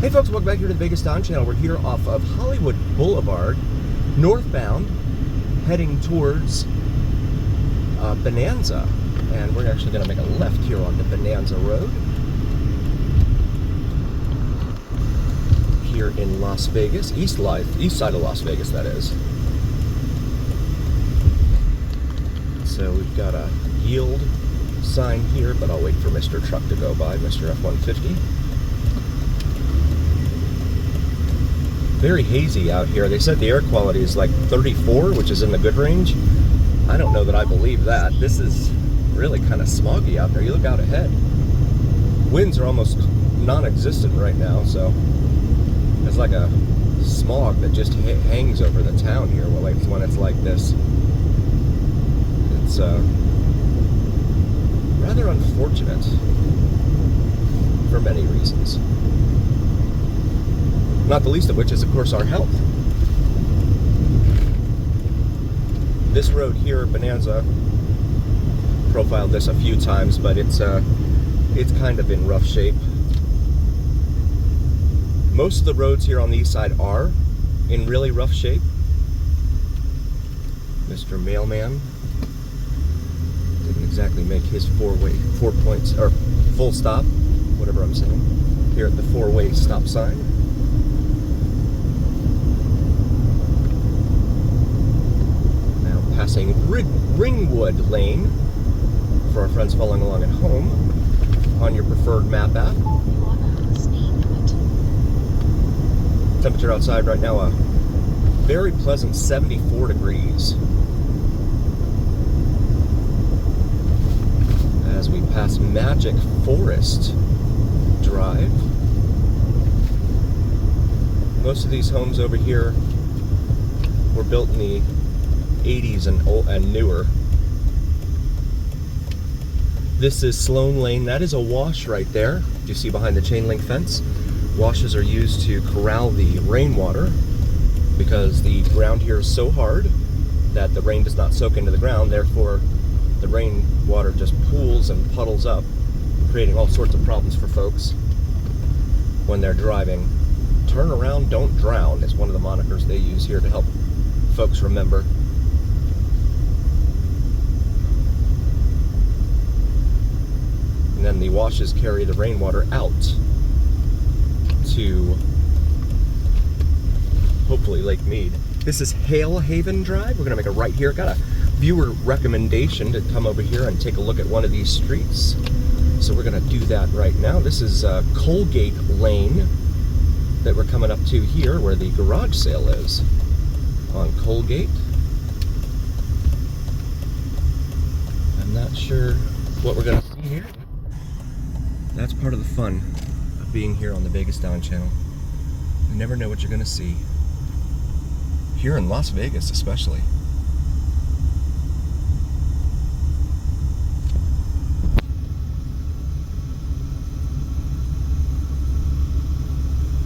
Hey folks, welcome back here to the Vegas Down Channel. We're here off of Hollywood Boulevard, northbound, heading towards Bonanza. And we're actually going to make a left here on the Bonanza Road. Here in Las Vegas, east side of Las Vegas, that is. So we've got a yield sign here, but I'll wait for Mr. Truck to go by, Mr. F-150. Very hazy out here. They said the air quality is like 34, which is in the good range. I don't know that I believe that. This is really kind of smoggy out there. You look out ahead. Winds are almost non-existent right now, so it's like a smog that just hangs over the town here when it's like this. It's rather unfortunate for many reasons. Not the least of which is, of course, our health. This road here, Bonanza, profiled this a few times, but it's kind of in rough shape. Most of the roads here on the east side are in really rough shape. Mr. Mailman didn't exactly make his full stop, whatever I'm saying, here at the four-way stop sign. Passing Ringwood Lane for our friends following along at home on your preferred map app. Temperature outside right now a very pleasant 74 degrees. As we pass Magic Forest Drive. Most of these homes over here were built in the 80s and newer. This is Sloan Lane. That is a wash right there. You see behind the chain link fence. Washes are used to corral the rainwater because the ground here is so hard that the rain does not soak into the ground. Therefore, the rainwater just pools and puddles up, creating all sorts of problems for folks when they're driving. Turn around, don't drown is one of the monikers they use here to help folks remember. And then the washes carry the rainwater out to, hopefully, Lake Mead. This is Hale Haven Drive. We're going to make a right here. Got a viewer recommendation to come over here and take a look at one of these streets. So we're going to do that right now. This is Colgate Lane that we're coming up to here, where the garage sale is on Colgate. I'm not sure what we're going to see here. That's part of the fun of being here on the Vegas Down Channel. You never know what you're going to see. Here in Las Vegas, especially.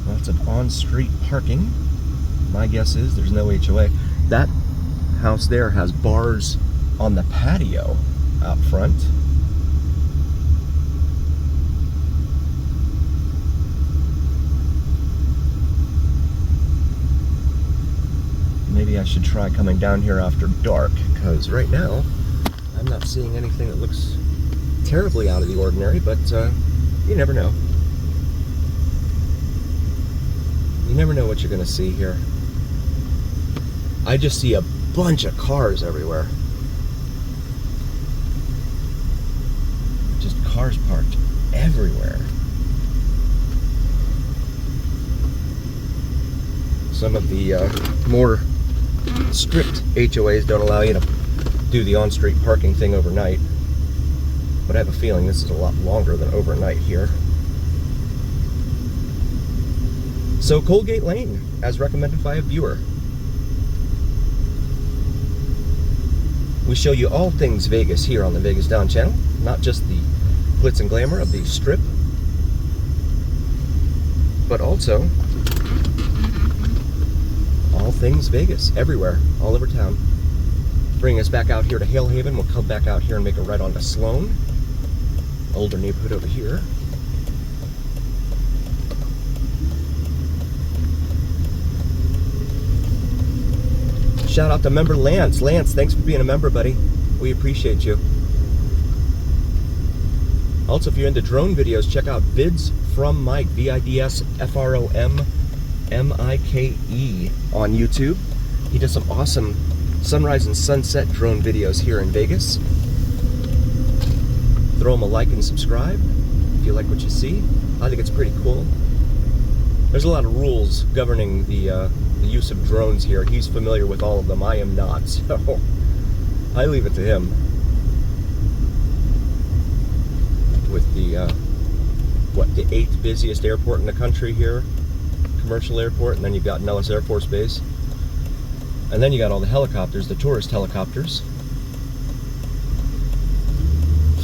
Lots of on-street parking. My guess is there's no HOA. That house there has bars on the patio out front. Maybe I should try coming down here after dark, because right now I'm not seeing anything that looks terribly out of the ordinary, but you never know. You never know what you're going to see here. I just see a bunch of cars everywhere. Just cars parked everywhere. Some of the more strict HOAs don't allow you to do the on-street parking thing overnight, but I have a feeling this is a lot longer than overnight here. So Colgate Lane, as recommended by a viewer. We show you all things Vegas here on the Vegas Down Channel, not just the glitz and glamour of the Strip, but also all things Vegas, everywhere, all over town. Bring us back out here to Hale Haven. We'll come back out here and make a right onto Sloan. older neighborhood over here. Shout out to member Lance. Lance, thanks for being a member, buddy. We appreciate you. Also, if you're into drone videos, check out Vids from Mike, VIDSFROMMIKE on YouTube. He does some awesome sunrise and sunset drone videos here in Vegas. Throw him a like and subscribe if you like what you see. I think it's pretty cool. There's a lot of rules governing the use of drones here. He's familiar with all of them. I am not, so I leave it to him. With the, the 8th busiest airport in the country here, commercial airport, and then you've got Nellis Air Force Base. And then you got all the helicopters, the tourist helicopters,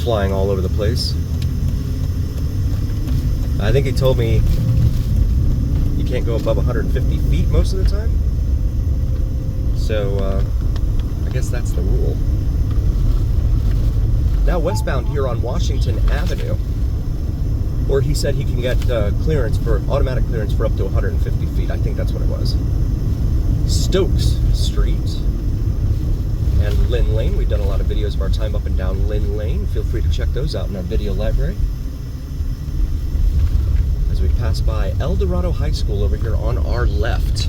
flying all over the place. I think he told me you can't go above 150 feet most of the time. So, I guess that's the rule. Now westbound here on Washington Avenue, where he said he can get clearance for automatic clearance for up to 150 feet. I think that's what it was. Stokes Street and Lynn Lane. We've done a lot of videos of our time up and down Lynn Lane. Feel free to check those out in our video library. As we pass by El Dorado High School over here on our left.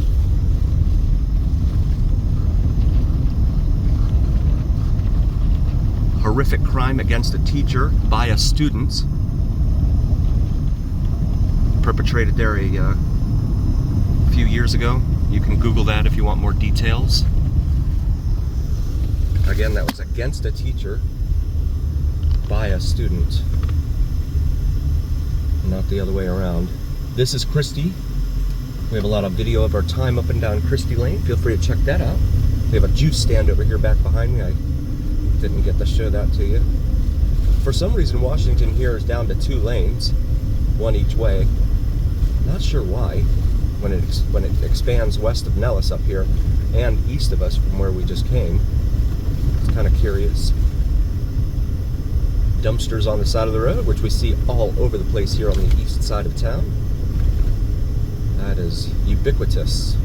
Horrific crime against a teacher by a student. Perpetrated there a few years ago. You can Google that if you want more details. Again, that was against a teacher by a student. Not the other way around. This is Christie. We have a lot of video of our time up and down Christie Lane. Feel free to check that out. We have a juice stand over here back behind me. I didn't get to show that to you. For some reason, Washington here is down to 2 lanes, one each way. Not sure why. When it expands west of Nellis up here and east of us from where we just came, it's kind of curious. Dumpsters on the side of the road, which we see all over the place here on the east side of town. That is ubiquitous.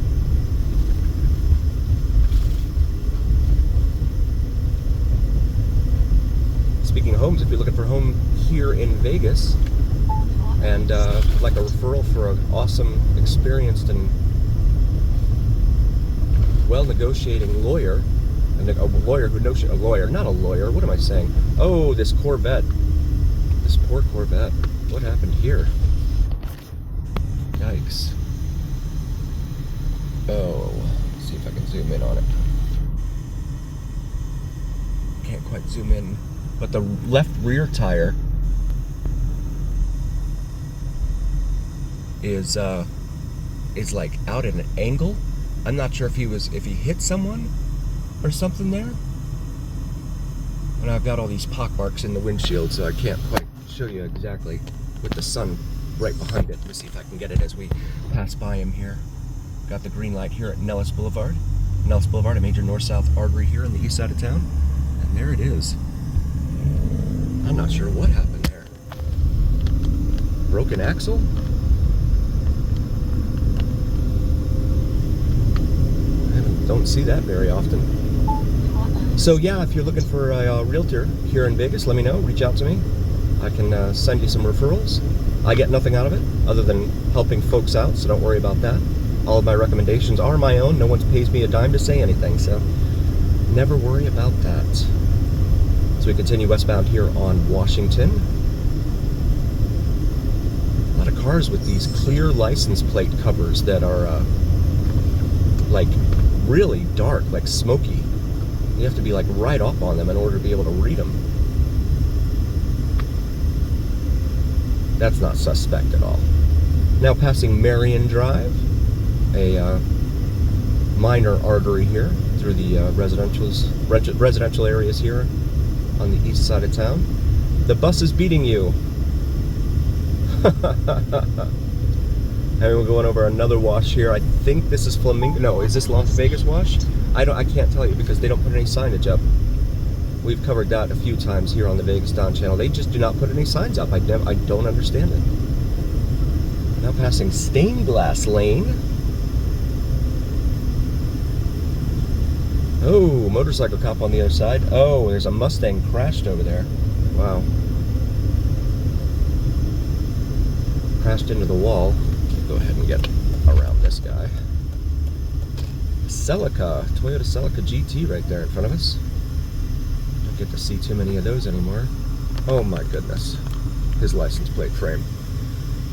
Speaking of homes, if you're looking for a home here in Vegas and like a referral for an awesome, experienced and well-negotiating lawyer, not a lawyer, what am I saying? Oh, this Corvette. This poor Corvette. What happened here? Yikes. Oh, let's see if I can zoom in on it. Can't quite zoom in. But the left rear tire is like out at an angle. I'm not sure if he hit someone or something there. And I've got all these pock marks in the windshield, so I can't quite show you exactly with the sun right behind it. Let's see if I can get it as we pass by him here. Got the green light here at Nellis Boulevard. Nellis Boulevard, a major north-south artery here on the east side of town. And there it is. I'm not sure what happened there. Broken axle? I don't see that very often. So yeah, if you're looking for a realtor here in Vegas, let me know. Reach out to me. I can send you some referrals. I get nothing out of it other than helping folks out, so don't worry about that. All of my recommendations are my own. No one pays me a dime to say anything, so never worry about that. So we continue westbound here on Washington. A lot of cars with these clear license plate covers that are like really dark, like smoky. You have to be like right up on them in order to be able to read them. That's not suspect at all. Now passing Marion Drive, a minor artery here through the residential areas here on the east side of town. The bus is beating you. And we're going over another wash here. I think this is Flamingo. No, is this Las Vegas wash? I can't tell you because they don't put any signage up. We've covered that a few times here on the Vegas Dawn channel. They just do not put any signs up. I don't understand it. Now passing Stained Glass Lane. Oh, motorcycle cop on the other side. Oh, there's a Mustang crashed over there. Wow. Crashed into the wall. Go ahead and get around this guy. Celica, Toyota Celica GT right there in front of us. Don't get to see too many of those anymore. Oh my goodness. His license plate frame.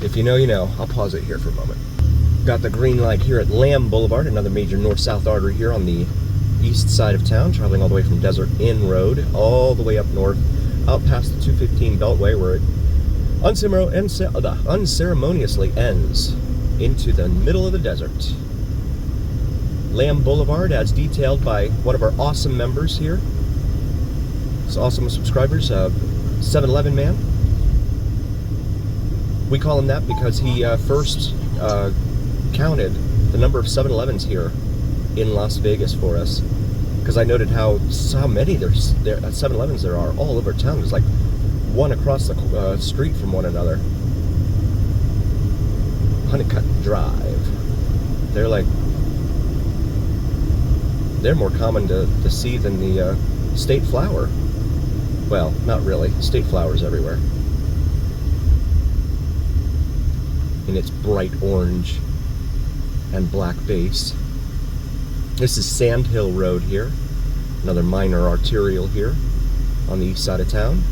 If you know, you know. I'll pause it here for a moment. Got the green light here at Lamb Boulevard, another major north-south artery here on the east side of town, traveling all the way from Desert Inn Road, all the way up north, out past the 215 Beltway, where it unceremoniously ends into the middle of the desert. Lamb Boulevard, as detailed by one of our awesome members here. It's awesome subscribers, 7-Eleven Man. We call him that because he first counted the number of 7-Elevens here in Las Vegas for us. Because I noted how many 7-Elevens there are all over town. There's like one across the street from one another. Honeycutt Drive. They're more common to see than the State Flower. Well, not really. State Flower's everywhere. In its bright orange and black base. This is Sand Hill Road here. Another minor arterial here on the east side of town.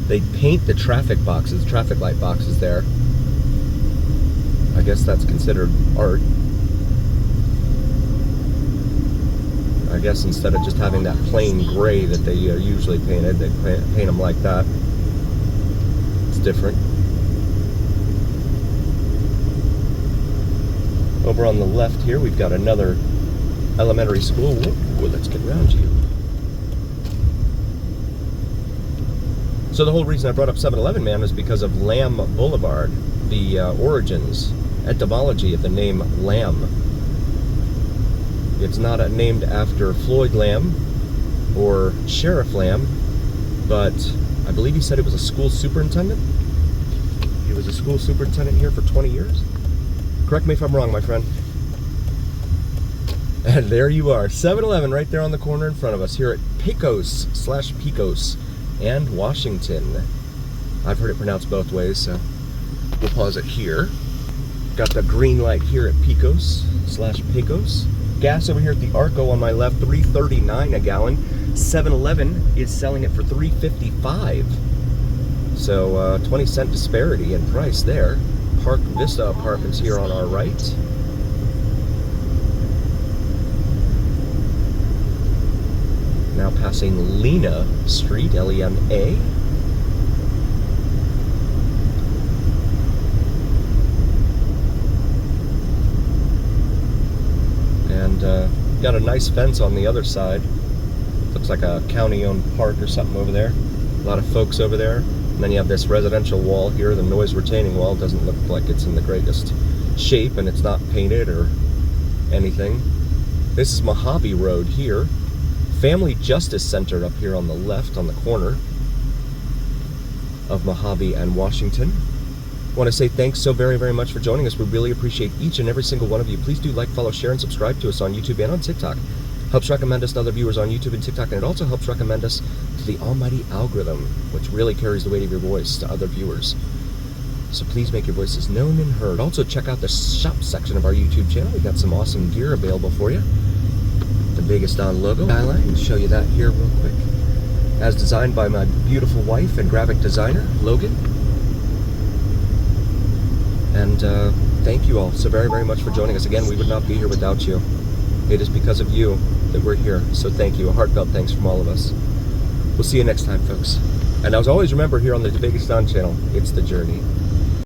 They paint the traffic light boxes there. I guess that's considered art. I guess instead of just having that plain gray that they usually painted, they paint them like that. It's different. Over on the left here, we've got another elementary school. Whoa, let's get around you. So the whole reason I brought up 7-Eleven Man is because of Lamb Boulevard, the origins, etymology of the name Lamb. It's not named after Floyd Lamb or Sheriff Lamb, but I believe he said it was a school superintendent. He was a school superintendent here for 20 years. Correct me if I'm wrong, my friend. And there you are, 7-Eleven right there on the corner in front of us here at Pecos and Washington. I've heard it pronounced both ways, so we'll pause it here. Got the green light here at Pecos. Gas over here at the Arco on my left, $3.39 a gallon. 7-Eleven is selling it for $3.55. So 20-cent disparity in price there. Park Vista Apartments here on our right. Now passing Lena Street, L-E-M-A. And got a nice fence on the other side. Looks like a county-owned park or something over there. A lot of folks over there. And then you have this residential wall here, the noise retaining wall. Doesn't look like it's in the greatest shape, and it's not painted or anything. This is Mojave Road here. Family Justice Center up here on the left, on the corner of Mojave and Washington. I want to say thanks so very, very much for joining us. We really appreciate each and every single one of you. Please do like, follow, share, and subscribe to us on YouTube and on TikTok. Helps recommend us to other viewers on YouTube and TikTok, and it also helps recommend us to the almighty algorithm, which really carries the weight of your voice to other viewers. So please make your voices known and heard. Also check out the shop section of our YouTube channel. We've got some awesome gear available for you. The Vegas Don logo. I'll show you that here real quick. As designed by my beautiful wife and graphic designer, Logan. And thank you all so very, very much for joining us. Again, we would not be here without you. It is because of you that we're here. So thank you. A heartfelt thanks from all of us. We'll see you next time, folks. And as always, remember here on the Vegas Don channel, it's the journey.